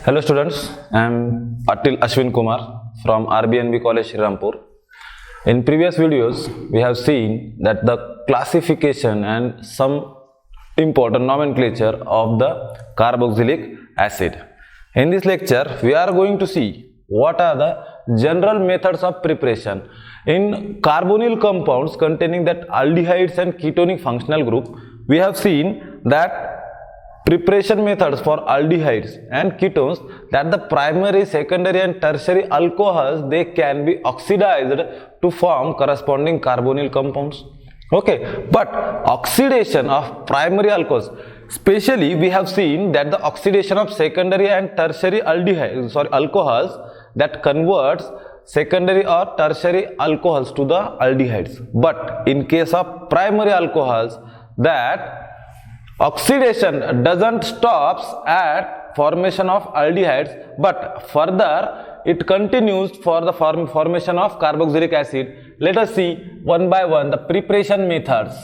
Hello students, I am Atil Ashwin Kumar from RBNB College Shrirampur. In previous videos, we have seen that the classification and some important nomenclature of the carboxylic acid. In this lecture, we are going to see what are the general methods of preparation. In carbonyl compounds containing that aldehydes and ketonic functional group, we have seen that preparation methods for aldehydes and ketones, that the primary, secondary and tertiary alcohols, they can be oxidized to form corresponding carbonyl compounds. Okay, but oxidation of primary alcohols, especially we have seen that the oxidation of secondary and tertiary alcohols, that converts secondary or tertiary alcohols to the aldehydes. But in case of primary alcohols, that oxidation doesn't stops at formation of aldehydes, but further it continues for the formation of carboxylic acid. Let us see one by one the preparation methods.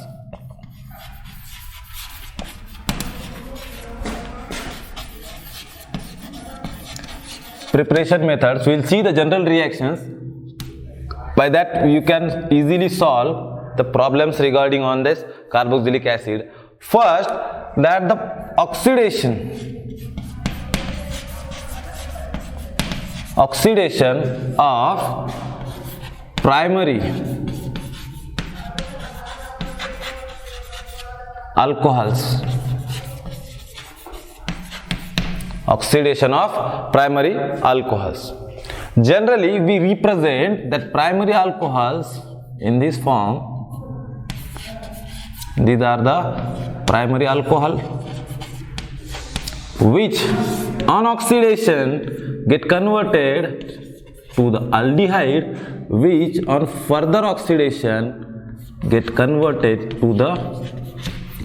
Preparation methods, we will see the general reactions. By that you can easily solve the problems regarding on this carboxylic acid. First, that the oxidation of primary alcohols. Oxidation of primary alcohols. Generally, we represent that primary alcohols in this form. These are the primary alcohol which on oxidation get converted to the aldehyde, which on further oxidation get converted to the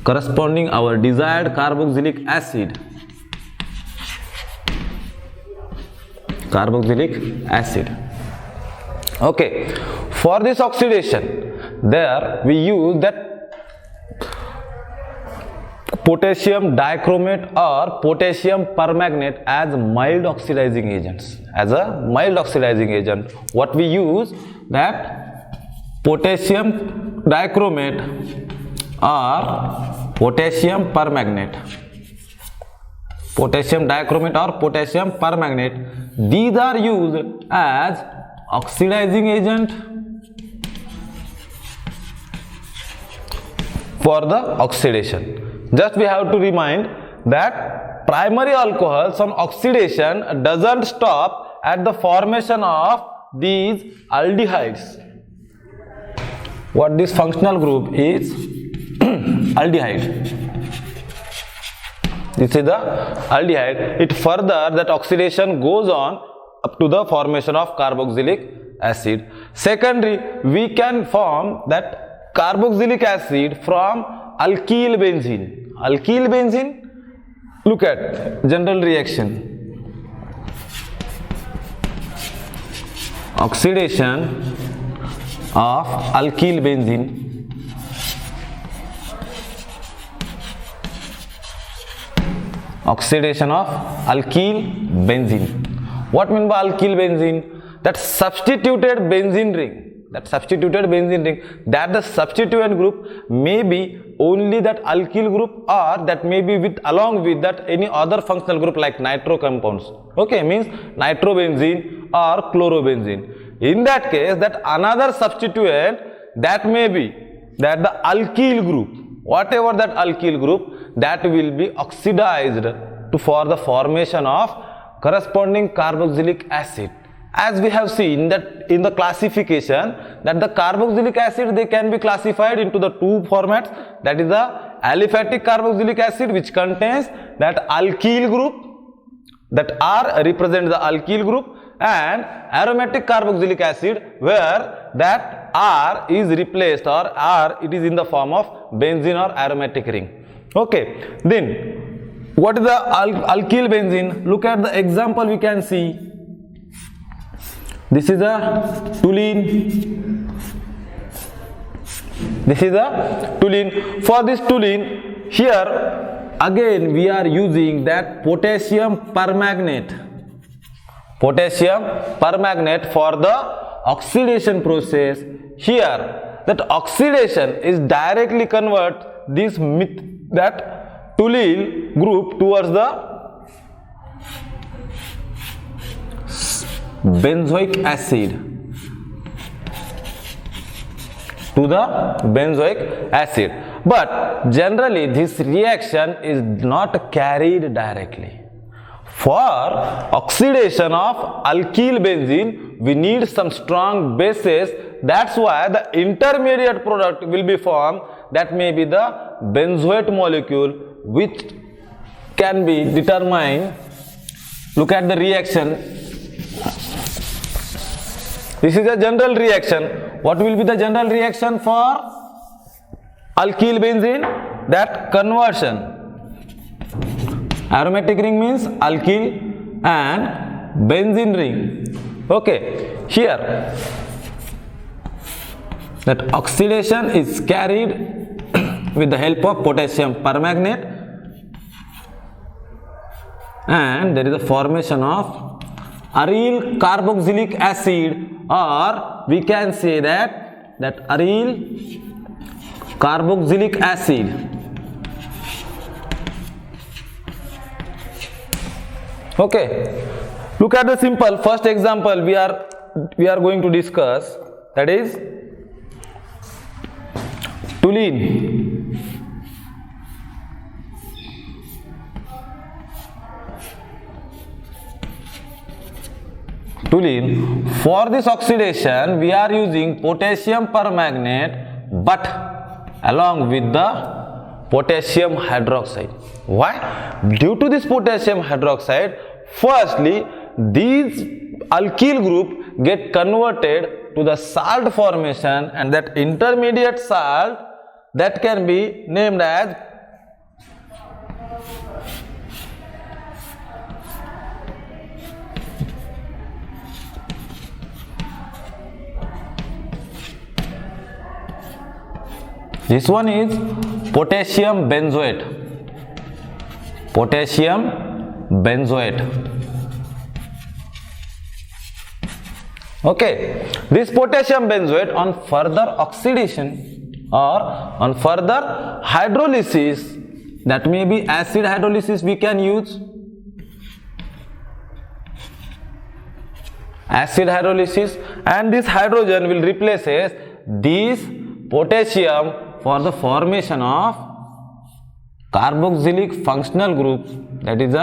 corresponding our desired carboxylic acid. Okay, for this oxidation there we use that potassium dichromate or potassium permanganate as mild oxidizing agents. As a mild oxidizing agent, what we use, that potassium dichromate or potassium permanganate. Potassium dichromate or potassium permanganate, these are used as oxidizing agent for the oxidation. Just we have to remind that primary alcohols on oxidation doesn't stop at the formation of these aldehydes. What this functional group is aldehyde. This is the aldehyde. It further that oxidation goes on up to the formation of carboxylic acid. Secondary, we can form that carboxylic acid from alkyl benzene. Alkyl benzene, look at general reaction. Oxidation of alkyl benzene. Oxidation of alkyl benzene. What mean by alkyl benzene? That substituted benzene ring. That the substituent group may be only that alkyl group, or that may be with along with that any other functional group like nitro compounds. Okay, means nitrobenzene or chlorobenzene. In that case, that another substituent, that may be that the alkyl group, whatever that alkyl group, that will be oxidized for the formation of corresponding carboxylic acid. As we have seen that in the classification, that the carboxylic acid, they can be classified into the two formats, that is the aliphatic carboxylic acid, which contains that alkyl group, that R represents the alkyl group, and aromatic carboxylic acid, where that R is replaced, or R it is in the form of benzene or aromatic ring. Okay, then what is the alkyl benzene? Look at the example we can see. This is a toluene. For this toluene, here again we are using that potassium permanganate. potassium permanganate for the oxidation process. Here that oxidation is directly convert this that toluene group towards the benzoic acid, to the benzoic acid. But generally this reaction is not carried directly. For oxidation of alkyl benzene, we need some strong bases. That's why the intermediate product will be formed, that may be the benzoate molecule, which can be determined. Look at the reaction. This is a general reaction. What will be the general reaction for alkyl benzene? That conversion. Aromatic ring means alkyl and benzene ring. Okay, here that oxidation is carried with the help of potassium permanganate, and there is a formation of aryl carboxylic acid, or we can say that aryl carboxylic acid. Okay, look at the simple first example we are going to discuss, that is toluene. For this oxidation we are using potassium permanganate, but along with the potassium hydroxide. Why? Due to this potassium hydroxide, firstly these alkyl group get converted to the salt formation, and that intermediate salt that can be named as this one is potassium benzoate. Potassium benzoate. Okay, this potassium benzoate on further oxidation or on further hydrolysis, that may be acid hydrolysis we can use. Acid hydrolysis, and this hydrogen will replaces this potassium for the formation of carboxylic functional group, that is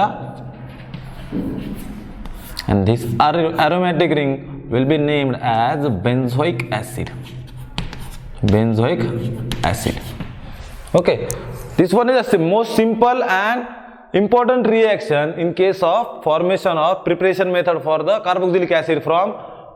and this aromatic ring will be named as benzoic acid. Benzoic acid. Okay, this one is the most simple and important reaction in case of formation of preparation method for the carboxylic acid from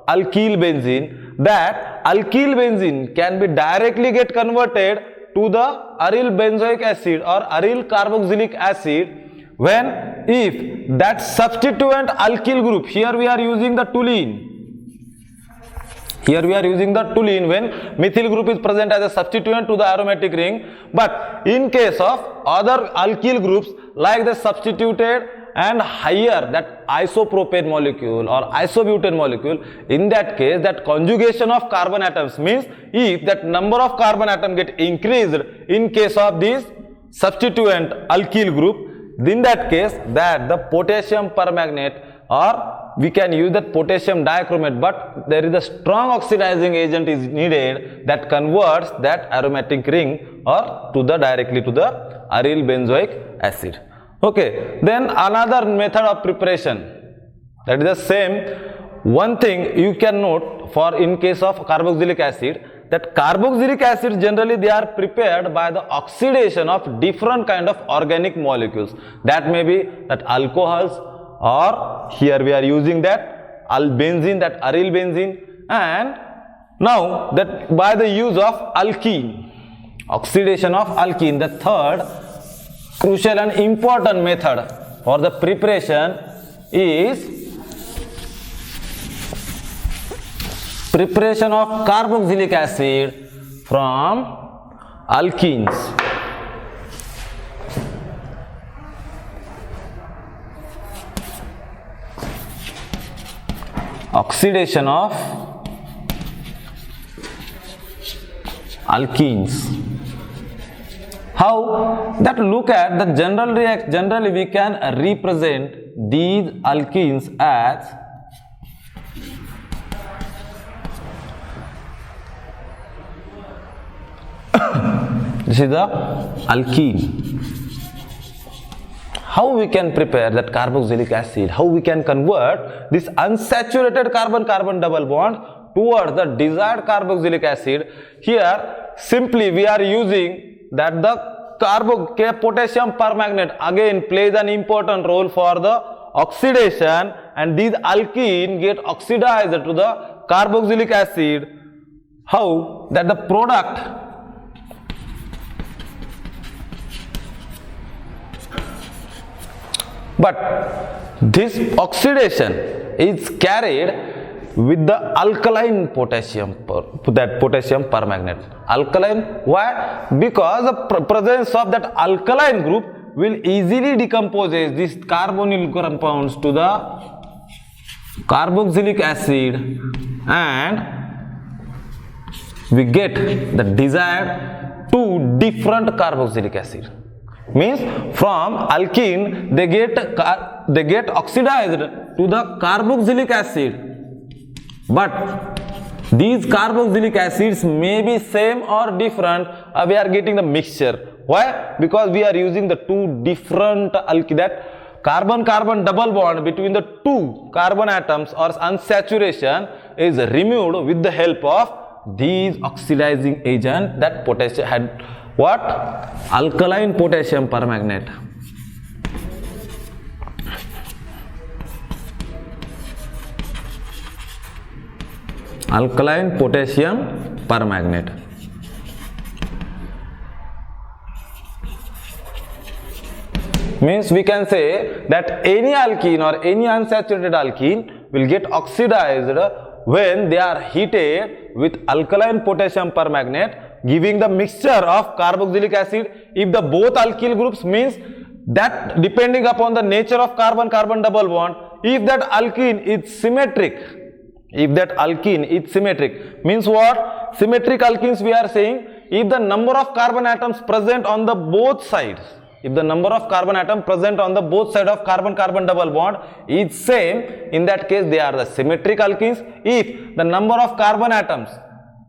alkyl benzene. That alkyl benzene can be directly get converted to the aryl benzoic acid or aryl carboxylic acid when if that substituent alkyl group, here we are using the toluene. Here we are using the toluene when methyl group is present as a substituent to the aromatic ring. But in case of other alkyl groups, like the substituted and higher that isopropane molecule or isobutane molecule, in that case that conjugation of carbon atoms means if that number of carbon atom get increased in case of this substituent alkyl group, in that case that the potassium permanganate, or we can use that potassium dichromate, but there is a strong oxidizing agent is needed that converts that aromatic ring or to the directly to the aryl benzoic acid. Okay, then another method of preparation, that is the same. One thing you can note for in case of carboxylic acid, that carboxylic acid generally they are prepared by the oxidation of different kind of organic molecules, that may be that alcohols, or here we are using that benzene, that aryl benzene, and now that by the use of alkene, oxidation of alkene, the third crucial and important method for the preparation is preparation of carboxylic acid from alkenes. oxidation of alkenes. How? That look at the generally we can represent these alkenes as this is the alkene. How we can prepare that carboxylic acid? How we can convert this unsaturated carbon-carbon double bond towards the desired carboxylic acid? Here simply we are using that the potassium permanganate again plays an important role for the oxidation, and these alkene get oxidized to the carboxylic acid. How? That the product but this oxidation is carried with the alkaline potassium permanganate. Alkaline, why? Because the presence of that alkaline group will easily decompose these carbonyl compounds to the carboxylic acid, and we get the desired two different carboxylic acid. Means from alkene they get oxidized to the carboxylic acid, but these carboxylic acids may be same or different. We are getting the mixture. Why? Because we are using the two different alkene, that carbon-carbon double bond between the two carbon atoms or unsaturation is removed with the help of these oxidizing agent, that potassium had what? Alkaline potassium permanganate. Alkaline potassium permanganate. Means we can say that any alkene or any unsaturated alkene will get oxidized when they are heated with alkaline potassium permanganate, giving the mixture of carboxylic acid. If the both alkyl groups, means that depending upon the nature of carbon-carbon double bond, if that alkene is symmetric, means what? Symmetric alkenes we are saying, if the number of carbon atoms present on the both sides, if the number of carbon atom present on the both side of carbon-carbon double bond is same, in that case they are the symmetric alkenes. If the number of carbon atoms,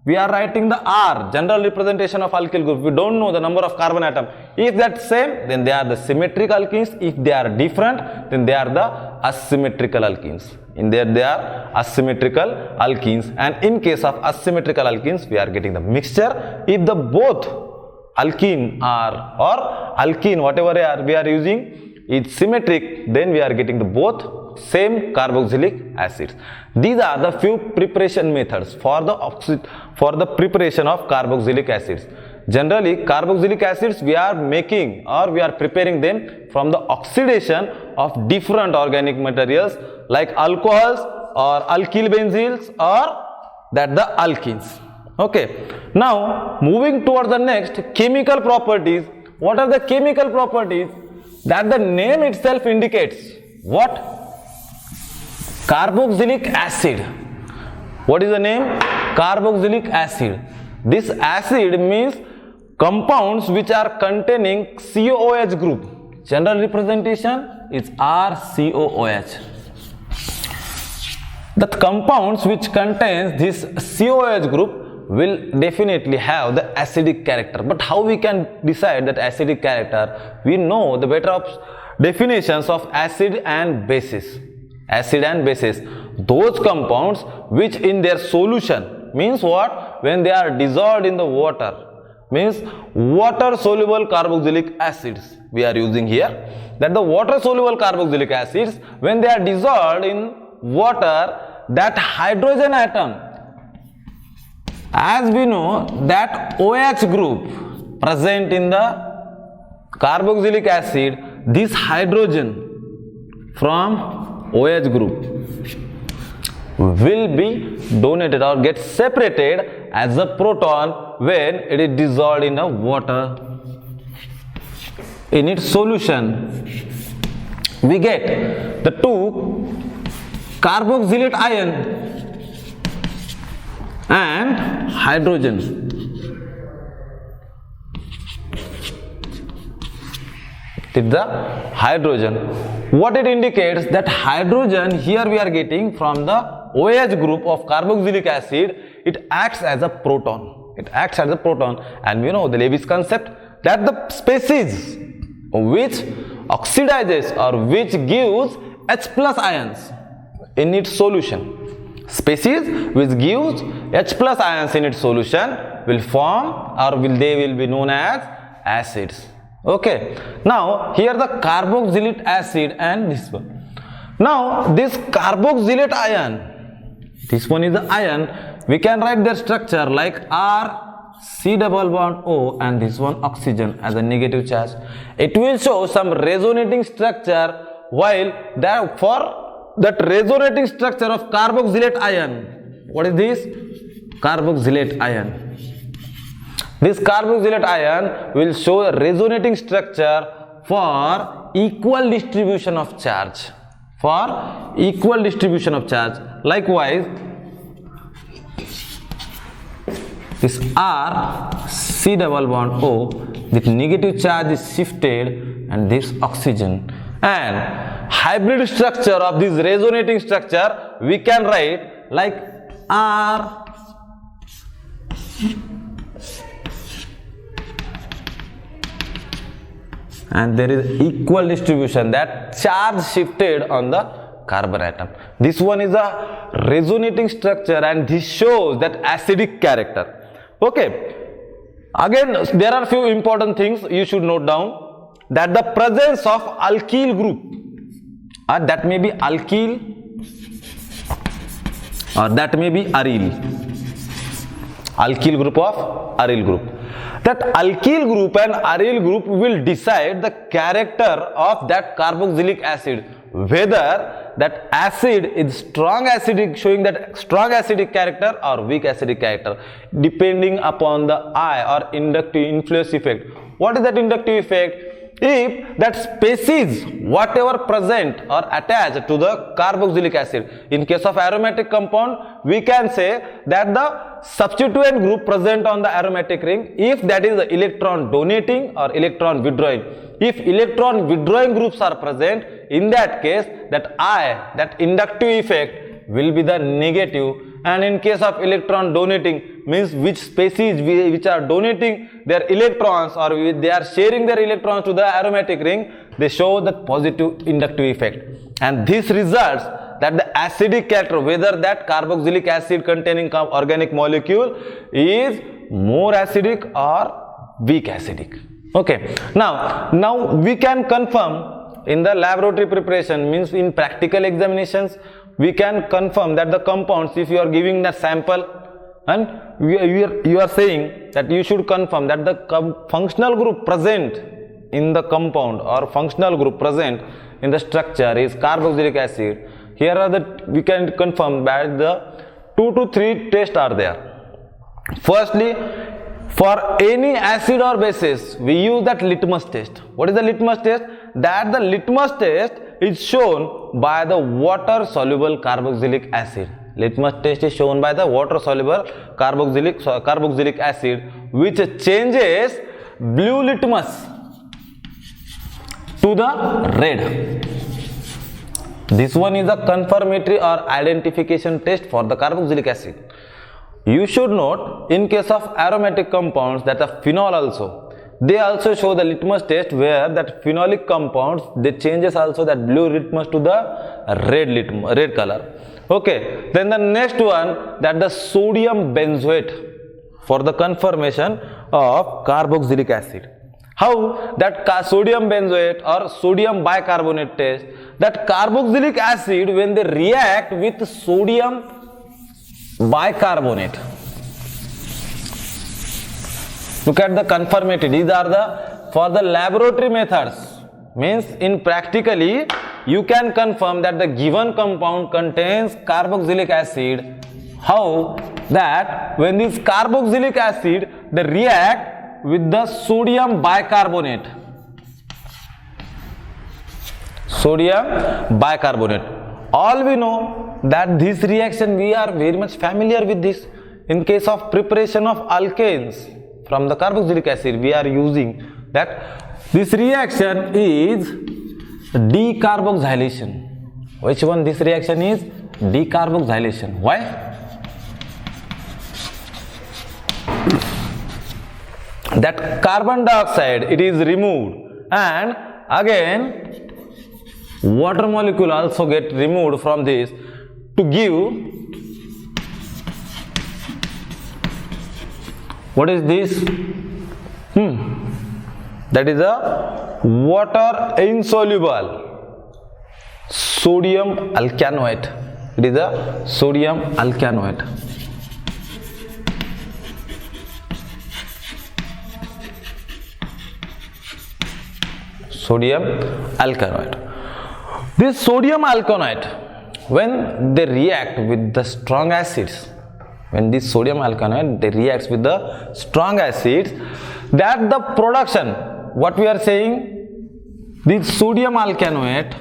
we are writing the R, general representation of alkyl group, we don't know the number of carbon atom. If that same, then they are the symmetric alkenes. If they are different, then they are the asymmetrical alkenes. In there they are asymmetrical alkenes, and in case of asymmetrical alkenes we are getting the mixture. If the both alkene are or alkene whatever we are using is symmetric, then we are getting the both same carboxylic acids. These are the few preparation methods for the preparation of carboxylic acids. Generally carboxylic acids we are making or we are preparing them from the oxidation of different organic materials like alcohols or alkyl benzyls or that the alkenes. Okay, now moving toward the next, chemical properties. What are the chemical properties? That the name itself indicates. What? Carboxylic acid. What is the name? Carboxylic acid. This acid means compounds which are containing COOH group. General representation is RCOOH. The compounds which contains this COOH group will definitely have the acidic character. But how we can decide that acidic character? We know the better definitions of acid and bases. Acid and bases, those compounds which in their solution, means what? When they are dissolved in the water, means water soluble carboxylic acids we are using here. That the water soluble carboxylic acids, when they are dissolved in water, that hydrogen atom, as we know that OH group present in the carboxylic acid, this hydrogen from OH group will be donated or get separated as a proton when it is dissolved in a water. In its solution, we get the two carboxylate ion and hydrogen. It's the hydrogen. What it indicates that hydrogen here we are getting from the OH group of carboxylic acid. It acts as a proton. It acts as a proton, and we know the Lewis concept that the species which oxidizes or which gives H plus ions in its solution. Species which gives H plus ions in its solution will form or they will be known as acids. Okay, now here the carboxylate acid and this one. Now this carboxylate ion, this one is the ion, we can write their structure like R C double bond O and this one oxygen as a negative charge. It will show some resonating structure, while that for that resonating structure of carboxylate ion, what is this? Carboxylate ion. This carboxylate ion will show a resonating structure for equal distribution of charge. For equal distribution of charge. Likewise, this R C double bond O, the negative charge is shifted, and this oxygen. And hybrid structure of this resonating structure we can write like R and there is equal distribution, that charge shifted on the carbon atom. This one is a resonating structure and this shows that acidic character. Okay, again there are few important things you should note down, that the presence of alkyl group, that may be alkyl or that may be aryl, alkyl group of aryl group. That alkyl group and aryl group will decide the character of that carboxylic acid, whether that acid is strong acidic, showing that strong acidic character or weak acidic character, depending upon the I or inductive influence effect. What is that inductive effect? If that species whatever present or attached to the carboxylic acid, in case of aromatic compound we can say that the substituent group present on the aromatic ring, if that is the electron donating or electron withdrawing, if electron withdrawing groups are present, in that case that I, that inductive effect will be the negative, and in case of electron donating means which species which are donating their electrons or they are sharing their electrons to the aromatic ring, they show the positive inductive effect, and this results that the acidic character, whether that carboxylic acid containing organic molecule is more acidic or weak acidic. Okay, now we can confirm in the laboratory preparation, means in practical examinations we can confirm that the compounds, if you are giving the sample and you are saying that you should confirm that the functional group present in the compound or functional group present in the structure is carboxylic acid. Here are the, we can confirm that the 2 to 3 tests are there. Firstly, for any acid or basis we use that litmus test. What is the litmus test? That the litmus test is shown by the water soluble carboxylic acid. Litmus test is shown by the water soluble carboxylic acid, which changes blue litmus to the red. This one is a confirmatory or identification test for the carboxylic acid. You should note, in case of aromatic compounds, that the phenol also, they also show the litmus test where that phenolic compounds, they changes also that blue litmus to the red color. Okay, then the next one, that the sodium benzoate for the confirmation of carboxylic acid. How that sodium benzoate or sodium bicarbonate test, that carboxylic acid when they react with sodium bicarbonate, look at the confirmatory, these are the for the laboratory methods, means in practically you can confirm that the given compound contains carboxylic acid. How that when this carboxylic acid they react with the sodium bicarbonate, all we know that this reaction we are very much familiar with this. in case of preparation of alkanes from the carboxylic acid, we are using that this reaction is decarboxylation. Which one? This reaction is decarboxylation. Why? That carbon dioxide, it is removed, and again water molecule also get removed from this to give, what is this? That is a water insoluble sodium alkanoate. It is a sodium alkanoate. Sodium alkanoate. This sodium alkanoate, when they react with the strong acids, when this sodium alkanoate they reacts with the strong acids, that the production, what we are saying, this sodium alkanoate,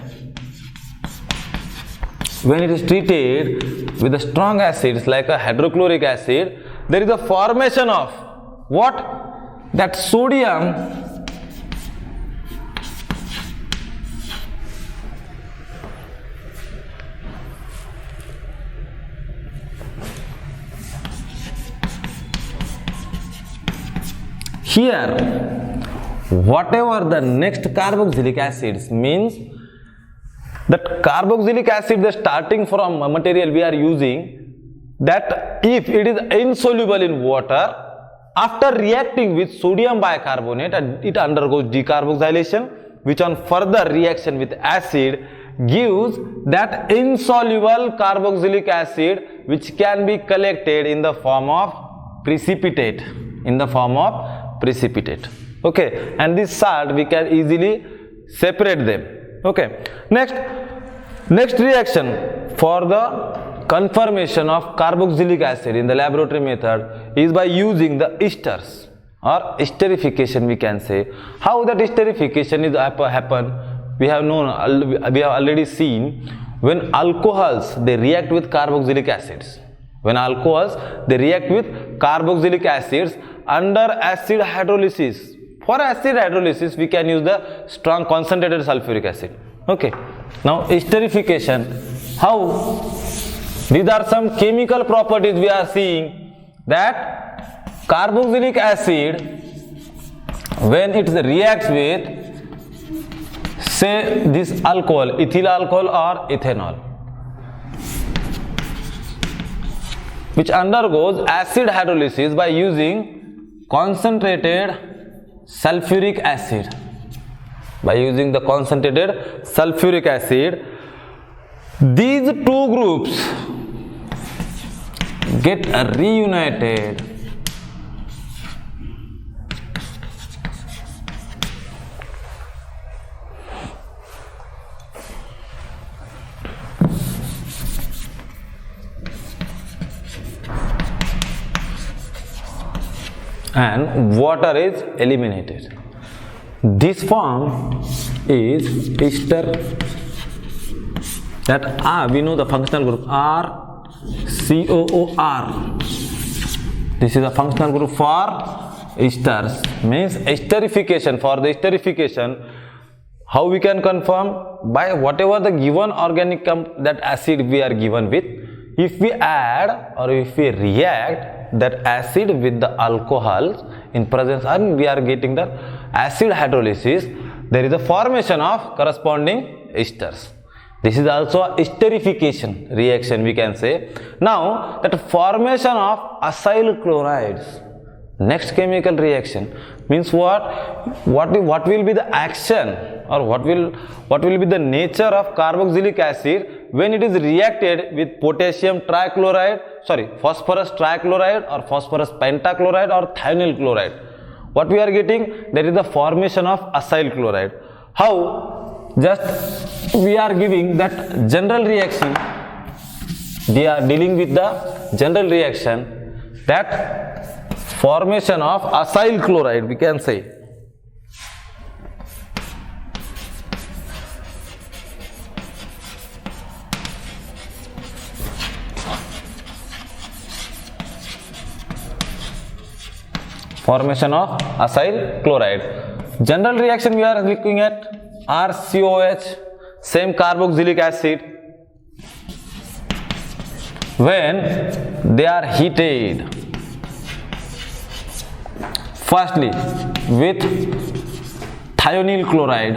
when it is treated with the strong acids like a hydrochloric acid, there is a formation of what? That sodium here, whatever the next carboxylic acids means, that carboxylic acid, the starting from a material we are using, that if it is insoluble in water, after reacting with sodium bicarbonate, it undergoes decarboxylation, which on further reaction with acid gives that insoluble carboxylic acid, which can be collected in the form of precipitate, okay, and this salt we can easily separate them. Okay, next reaction for the conformation of carboxylic acid in the laboratory method is by using the esters or esterification, we can say. How that esterification is happen, we have already seen. When alcohols they react with carboxylic acids, under acid hydrolysis. For acid hydrolysis, we can use the strong concentrated sulfuric acid. Okay. Now esterification. How? These are some chemical properties we are seeing, that carboxylic acid, when it reacts with, say, this alcohol, ethyl alcohol or ethanol, which undergoes acid hydrolysis by using concentrated sulfuric acid. These two groups get reunited and water is eliminated. This form is ester. That we know the functional group R COOR. This is a functional group for esters. Means esterification. For the esterification, how we can confirm? By whatever the given organic that acid we are given with, if we add or if we react that acid with the alcohols in presence and we are getting the acid hydrolysis, there is a formation of corresponding esters. This is also a esterification reaction, we can say. Now that formation of acyl chlorides, next chemical reaction means what will be the action or what will be the nature of carboxylic acid when it is reacted with potassium trichloride, phosphorus trichloride or phosphorus pentachloride or thionyl chloride. What we are getting? There is the formation of acyl chloride. How? Just we are giving that general reaction. We are dealing with the general reaction, that formation of acyl chloride, we can say. Formation of acyl chloride. General reaction we are looking at RCOH, same carboxylic acid. When they are heated, firstly with thionyl chloride,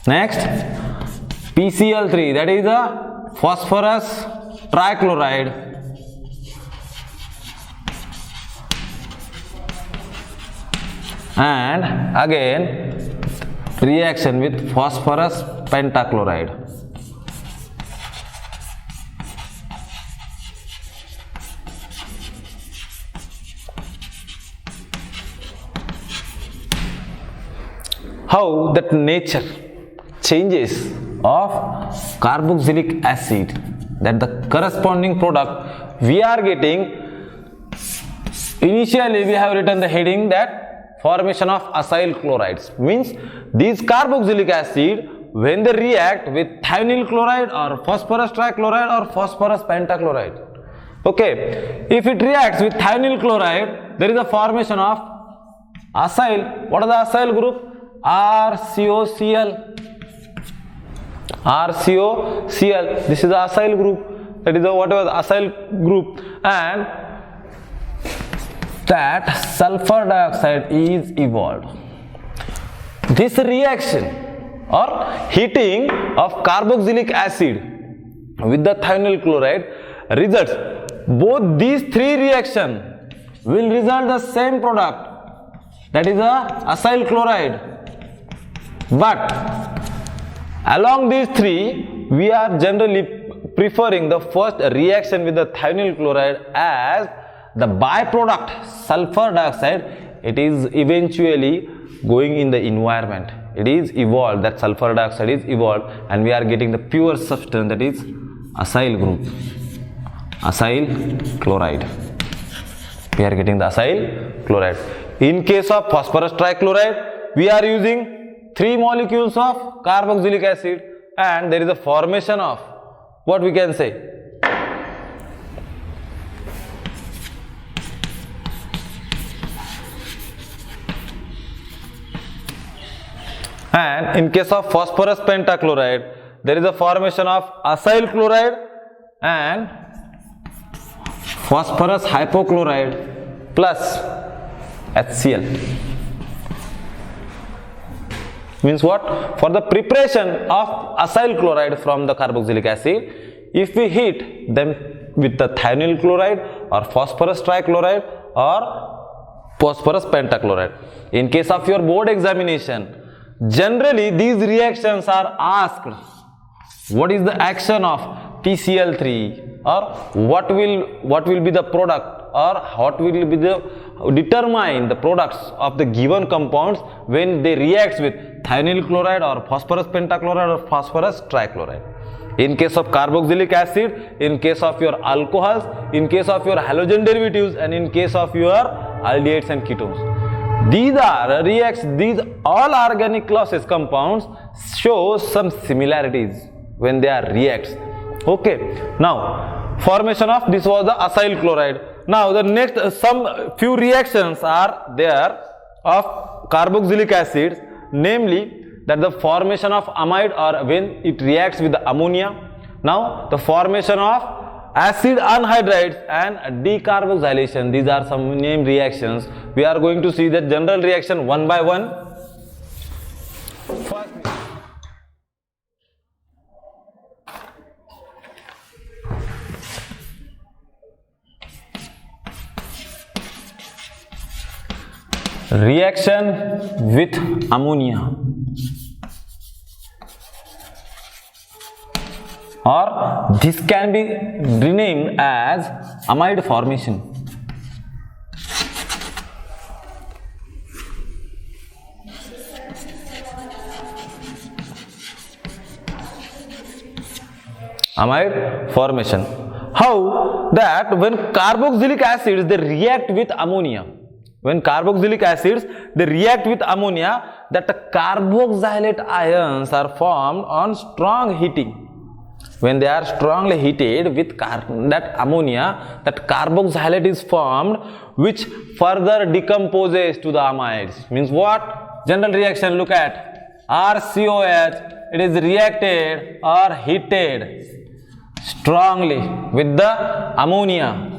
next PCl3, that is the phosphorus trichloride, and again reaction with phosphorus pentachloride. How that nature changes of carboxylic acid, that the corresponding product we are getting. Initially we have written the heading that formation of acyl chlorides, means these carboxylic acid when they react with thionyl chloride or phosphorus trichloride or phosphorus pentachloride. Okay, if it reacts with thionyl chloride, there is a formation of acyl. What is the acyl group? RCOCl. RCOCl. This is the acyl group. That is the whatever the acyl group, and that sulfur dioxide is evolved. This reaction or heating of carboxylic acid with the thionyl chloride results, both these three reactions will result the same product, that is the acyl chloride. But along these three, we are generally preferring the first reaction with the thionyl chloride as the byproduct sulfur dioxide. It is eventually going in the environment. It is evolved, that sulfur dioxide is evolved, and we are getting the pure substance, that is acyl group, acyl chloride. We are getting the acyl chloride. In case of phosphorus trichloride, we are using 3 molecules of carboxylic acid, and there is a formation of what we can say and in case of phosphorus pentachloride, there is a formation of acyl chloride and phosphorus hypochloride plus HCl. Means what? For the preparation of acyl chloride from the carboxylic acid, if we heat them with the thionyl chloride or phosphorus trichloride or phosphorus pentachloride. In case of your board examination, generally these reactions are asked, what is the action of PCl3, or what will be the product, or what will be the determine the products of the given compounds when they react with thionyl chloride or phosphorus pentachloride or phosphorus trichloride. In case of carboxylic acid, in case of your alcohols, in case of your halogen derivatives, and in case of your aldehydes and ketones. These are reacts, these all organic losses compounds show some similarities when they are reacts. Okay, now formation of this was the acyl chloride. Now the next some few reactions are there of carboxylic acids, namely that the formation of amide, or when it reacts with the ammonia. Now the formation of acid anhydrides and decarboxylation. These are some named reactions. We are going to see the general reaction one by one. First, reaction with ammonia, or this can be renamed as amide formation. Amide formation. How that when carboxylic acids they react with ammonia, when carboxylic acids they react with ammonia, that the carboxylate ions are formed on strong heating. when they are strongly heated with that ammonia, that carboxylate is formed, which further decomposes to the amides. Means what? General reaction, look at RCOH, it is reacted or heated strongly with the ammonia.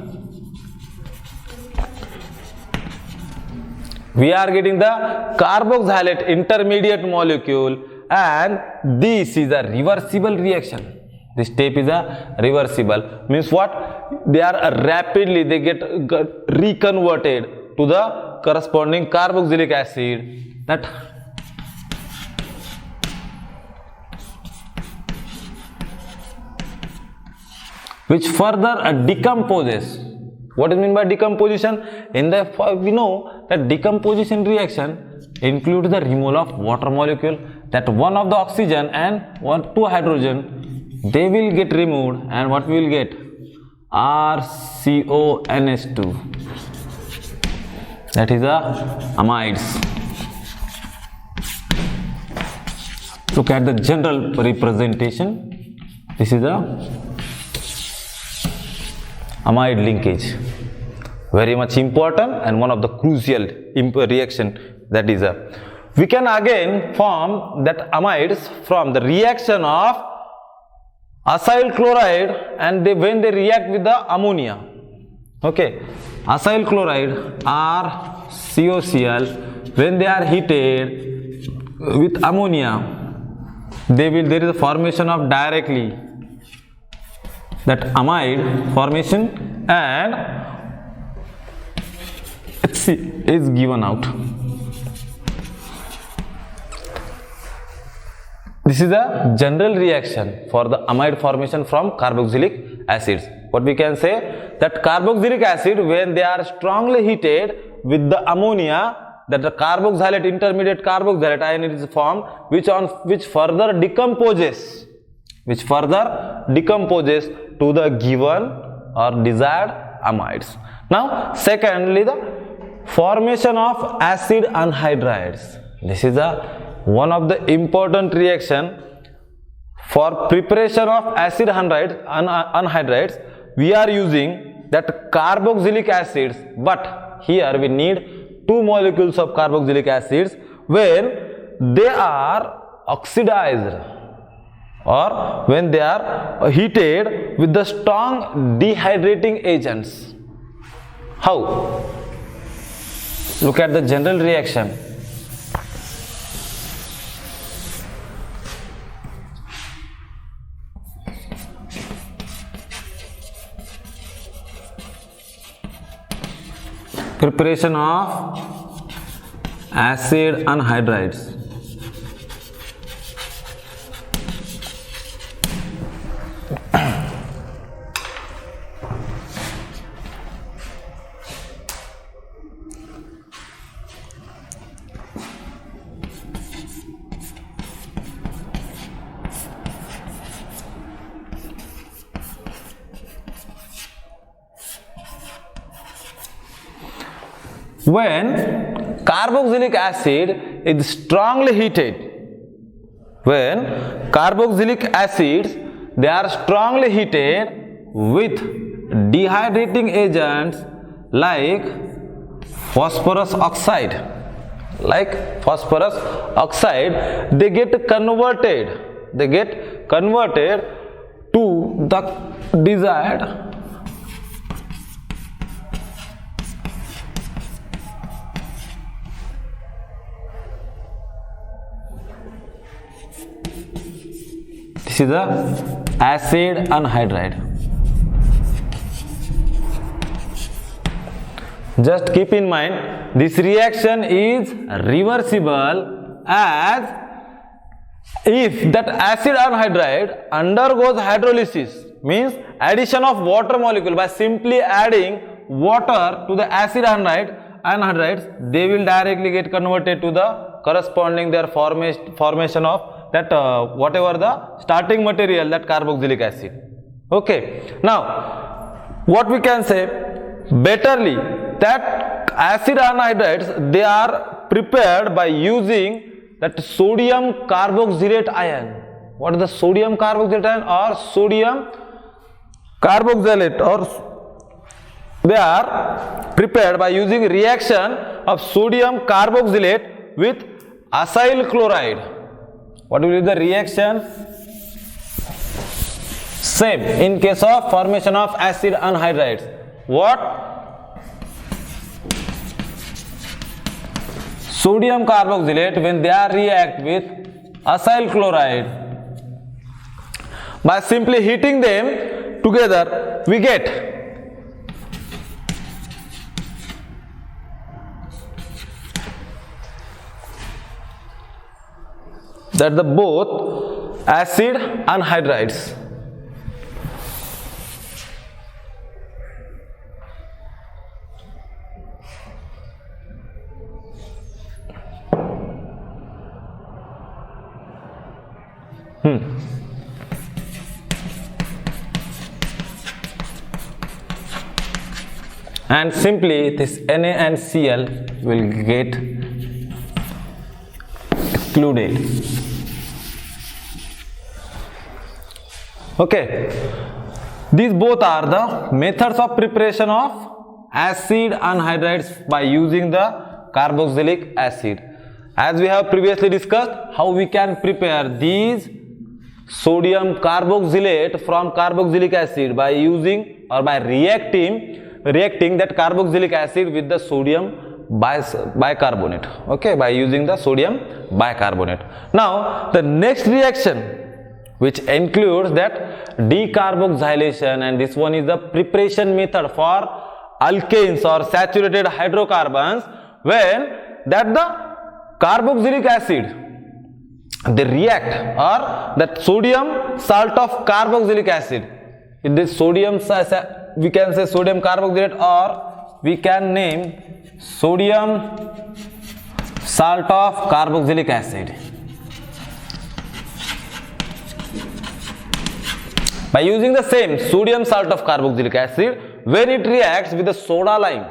We are getting the carboxylate intermediate molecule, and this is a reversible reaction. This step is a reversible. Means what? They are rapidly, they get reconverted to the corresponding carboxylic acid, that which further decomposes. What is meant by decomposition? In the, we know that decomposition reaction includes the removal of water molecule, that one of the oxygen and two hydrogen, they will get removed, and what we will get? RCONH2. That is the amides. Look at the general representation. This is the amide linkage, very much important and one of the crucial reaction. That is we can again form that amides from the reaction of acyl chloride, and when they react with the ammonia. Okay, acyl chloride RCOCl, when they are heated with ammonia, there is a formation of directly that amide formation, and HC is given out. This is a general reaction for the amide formation from carboxylic acids. What we can say, that carboxylic acid, when they are strongly heated with the ammonia, that the carboxylate, intermediate carboxylate ion is formed, which further decomposes to the given or desired amides. Now, secondly, the formation of acid anhydrides. This is one of the important reaction for preparation of acid anhydrides. We are using that carboxylic acids, but here we need 2 molecules of carboxylic acids when they are oxidized or when they are heated with the strong dehydrating agents. How? Look at the general reaction. Preparation of acid anhydrides. When carboxylic acid is strongly heated, when carboxylic acids, they are strongly heated with dehydrating agents like phosphorus oxide, they get converted to the desired this is the acid anhydride. Just keep in mind, this reaction is reversible, as if that acid anhydride undergoes hydrolysis, means addition of water molecule, by simply adding water to the acid anhydrides, they will directly get converted to the corresponding their formation of that whatever the starting material, that carboxylic acid. Okay, now what we can say, betterly that acid anhydrides, they are prepared by using that sodium carboxylate ion. What is the sodium carboxylate or sodium carboxylate, or they are prepared by using reaction of sodium carboxylate with acyl chloride. What will be the reaction? Same in case of formation of acid anhydrides. What? Sodium carboxylate, when they are react with acyl chloride, by simply heating them together, we get that the both acid anhydrides. And simply this Na and Cl will get excluded. Okay, these both are the methods of preparation of acid anhydrides by using the carboxylic acid. As we have previously discussed, how we can prepare these sodium carboxylate from carboxylic acid by using or by reacting that carboxylic acid with the sodium bicarbonate. Okay, by using the sodium bicarbonate. Now the next reaction, which includes that decarboxylation, and this one is the preparation method for alkanes or saturated hydrocarbons, when that the carboxylic acid they react, or that sodium salt of carboxylic acid, in this sodium, we can say sodium carboxylate, or we can name sodium salt of carboxylic acid. By using the same sodium salt of carboxylic acid, when it reacts with the soda lime,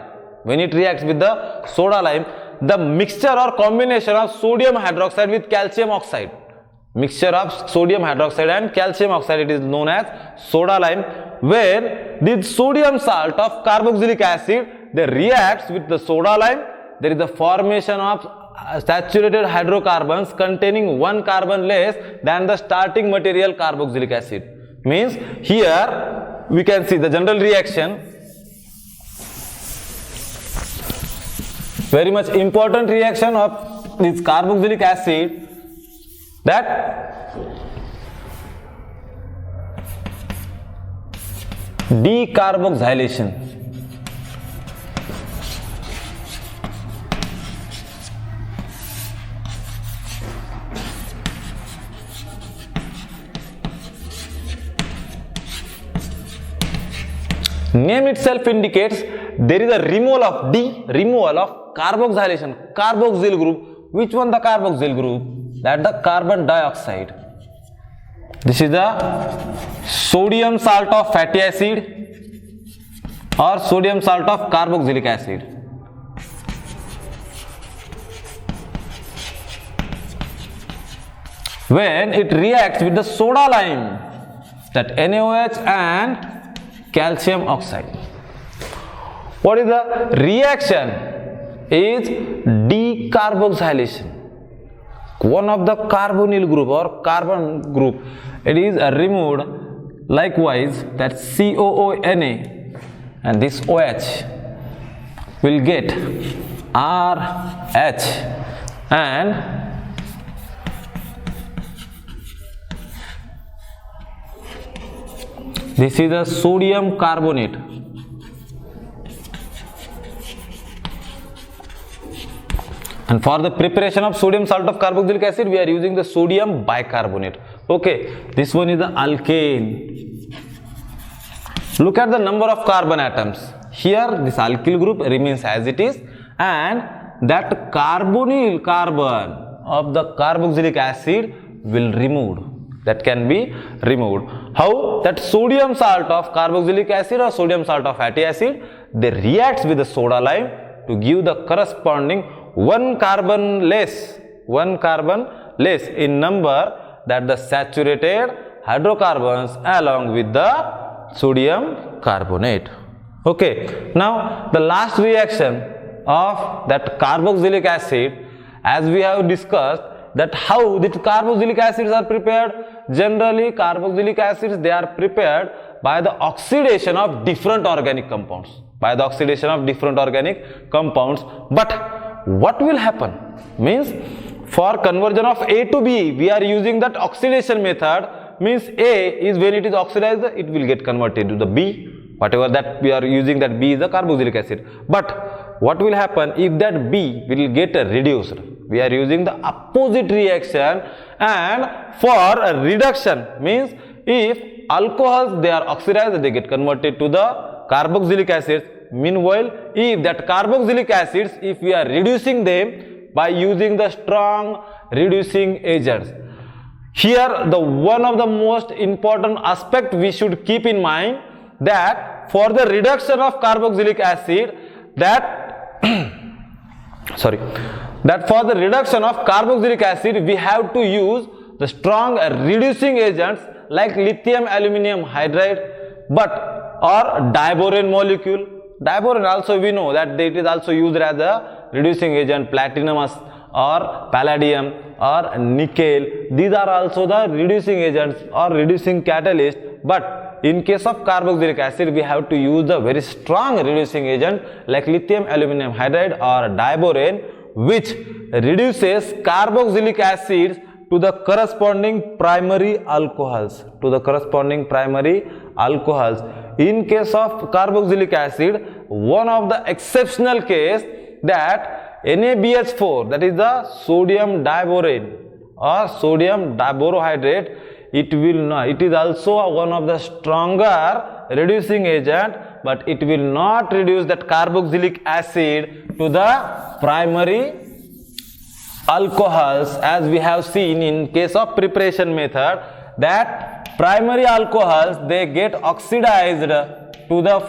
the mixture or combination of sodium hydroxide with calcium oxide, it is known as soda lime. When this sodium salt of carboxylic acid they reacts with the soda lime, there is the formation of saturated hydrocarbons containing one carbon less than the starting material carboxylic acid. Means here we can see the general reaction, very much important reaction of this carboxylic acid, that decarboxylation. Name itself indicates there is a removal of carboxylation, carboxyl group. Which one the carboxyl group? That the carbon dioxide. This is the sodium salt of fatty acid or sodium salt of carboxylic acid. When it reacts with the soda lime, that NaOH and calcium oxide. What is the reaction? Is decarboxylation. One of the carbonyl group or carbon group, it is removed. Likewise, that COONA and this OH will get RH, and this is the sodium carbonate. And for the preparation of sodium salt of carboxylic acid, we are using the sodium bicarbonate. Okay, this one is the alkane. Look at the number of carbon atoms. Here, this alkyl group remains as it is, and that carbonyl carbon of the carboxylic acid will removed. That can be removed. How? That sodium salt of carboxylic acid or sodium salt of fatty acid, they reacts with the soda lime to give the corresponding one carbon less in number that the saturated hydrocarbons along with the sodium carbonate. Okay, now the last reaction of that carboxylic acid, as we have discussed that how the carboxylic acids are prepared. Generally carboxylic acids, they are prepared by the oxidation of different organic compounds, but what will happen means, for conversion of A to B we are using that oxidation method. Means A is, when it is oxidized, it will get converted to the B, whatever that we are using, that B is the carboxylic acid. But what will happen if that B will get reduced? We are using the opposite reaction, and for a reduction means, if alcohols they are oxidized, they get converted to the carboxylic acids. Meanwhile, if that carboxylic acids, if we are reducing them by using the strong reducing agents, here the one of the most important aspect we should keep in mind, that for the reduction of carboxylic acid, that for the reduction of carboxylic acid we have to use the strong reducing agents like lithium aluminum hydride, or diborane molecule. Diborane also we know that it is also used as a reducing agent. Platinum or palladium or nickel, these are also the reducing agents or reducing catalyst. But in case of carboxylic acid, we have to use the very strong reducing agent like lithium aluminum hydride or diborane, which reduces carboxylic acids to the corresponding primary alcohols. In case of carboxylic acid, one of the exceptional case, that NaBH4, that is the sodium diborane or sodium diborohydrate, it is also one of the stronger reducing agent, but it will not reduce that carboxylic acid to the primary alcohols, as we have seen in case of preparation method, that primary alcohols they get oxidized to the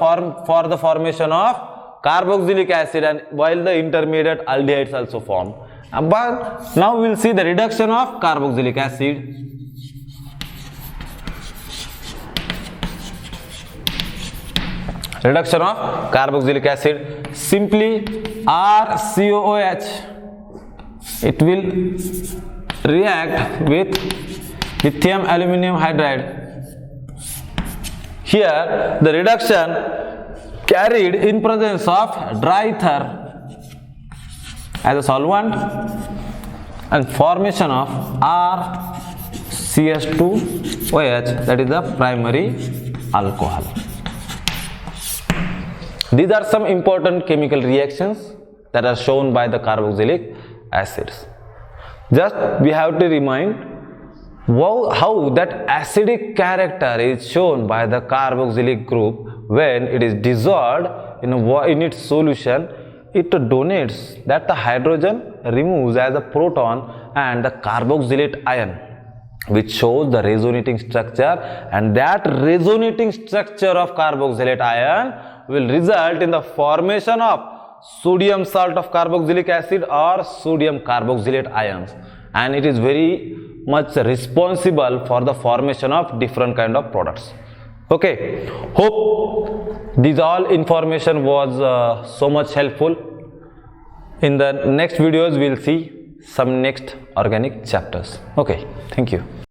for the formation of carboxylic acid, and while the intermediate aldehydes also form. But now we will see the reduction of carboxylic acid. Reduction of carboxylic acid, simply RCOOH, it will react with lithium aluminum hydride. Here the reduction carried in presence of dry ether as a solvent and formation of RCH2OH, that is the primary alcohol. These are some important chemical reactions that are shown by the carboxylic acids. Just we have to remind how that acidic character is shown by the carboxylic group. When it is dissolved in its solution, it donates that the hydrogen removes as a proton and the carboxylate ion, which shows the resonating structure, and that resonating structure of carboxylate ion will result in the formation of sodium salt of carboxylic acid or sodium carboxylate ions, and it is very much responsible for the formation of different kind of products. Okay, hope this all information was so much helpful. In the next videos we will see some next organic chapters. Okay, thank you.